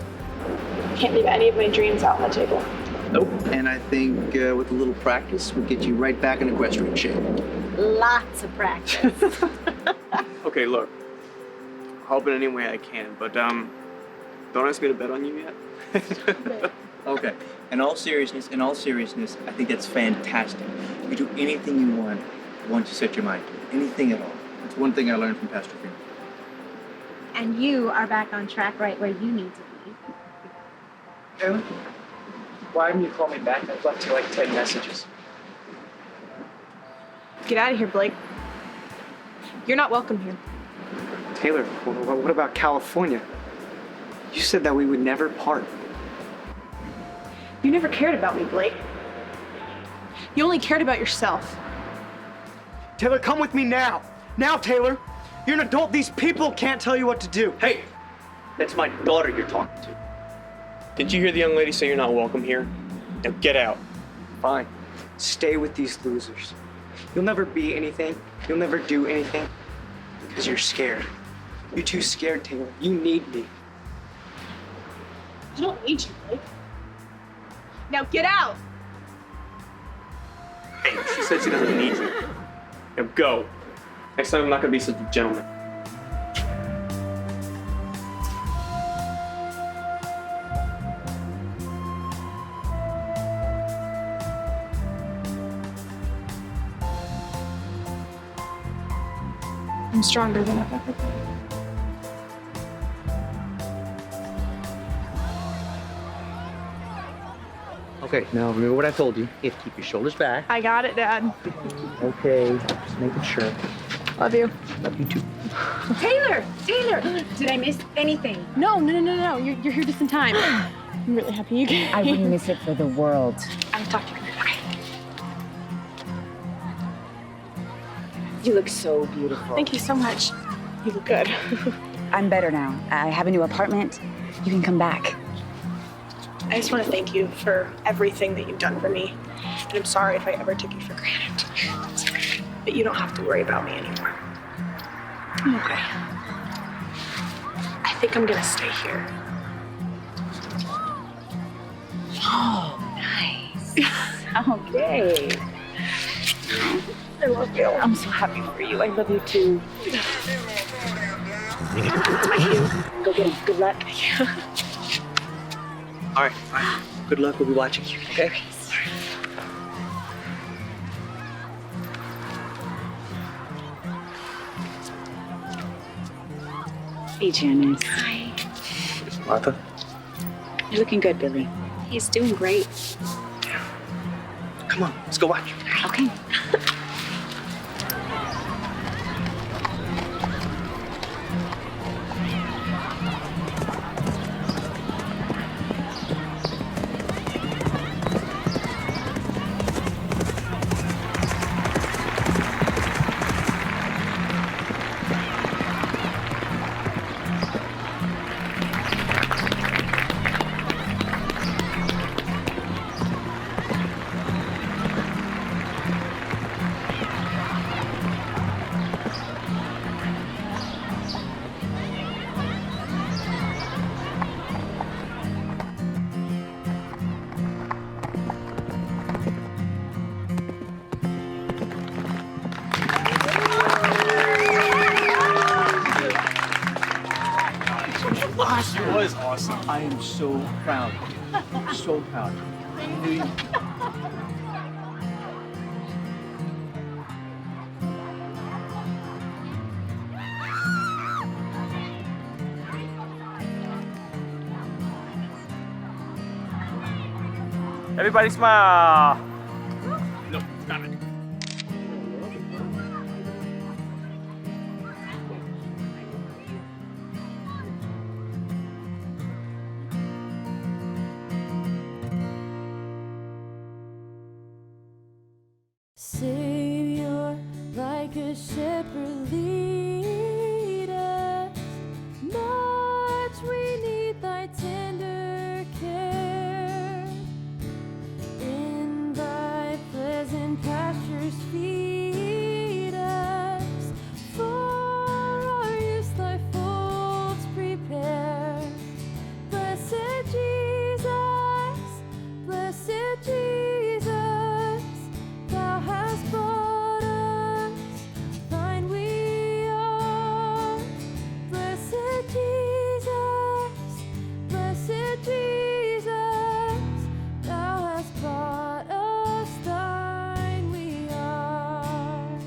Can't leave any of my dreams out on the table. Nope. And I think with a little practice, we'll get you right back in equestrian shape. Lots of practice. Okay, look. I'll help in any way I can, but don't ask me to bet on you yet. Okay. In all seriousness, I think that's fantastic. You do anything you want once you set your mind to it. Anything at all. That's one thing I learned from Pastor Freeman. And you are back on track right where you need to be. Taylor, why didn't you call me back? I've left you like 10 messages. Get out of here, Blake. You're not welcome here. Taylor, what about California? You said that we would never part. You never cared about me, Blake. You only cared about yourself. Taylor, come with me now. Now, Taylor. You're an adult. These people can't tell you what to do. Hey, that's my daughter you're talking to. Didn't you hear the young lady say you're not welcome here? Now get out. Fine. Stay with these losers. You'll never be anything. You'll never do anything because you're scared. You're too scared, Taylor. You need me. I don't need you, Blake. Now get out! Hey, she said she doesn't need you. Now go. Next time I'm not gonna be such a gentleman. I'm stronger than I've ever been. Okay, now remember what I told you. You have to keep your shoulders back. I got it, Dad. Okay, just making sure. Love you. Love you too. Taylor! Did I miss anything? No. You're here just in time. I'm really happy you came. I wouldn't miss it for the world. I'll talk to you later. Okay. You look so beautiful. Thank you so much. You look good. I'm better now. I have a new apartment. You can come back. I just want to thank you for everything that you've done for me. And I'm sorry if I ever took you for granted. But you don't have to worry about me anymore. I'm okay. I think I'm gonna stay here. Oh, nice. Okay. I love you. I'm so happy for you. I love you too. Go get him. Good luck. All right. Good luck. We'll be watching you, okay? Hey, Janice. Hi. Martha? You're looking good, Billy. He's doing great. Come on, let's go watch. Okay. was awesome. I am so proud. I'm so proud. I knew you. Everybody smile. No, stop it. Savior, like a shepherd, lead us. Much we need thy tender care. In thy pleasant pastures feed us. For our use thy folds prepare. Blessed Jesus, blessed Jesus. Thou hast brought us, thine we are. Blessed Jesus, blessed Jesus, thou hast brought us, thine we are.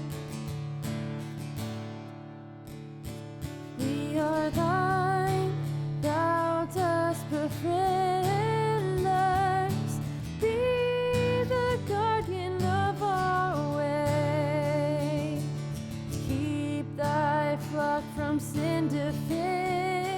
We are thine, thou dost befriend us. Be the guardian of our way. Keep thy flock from sin, defend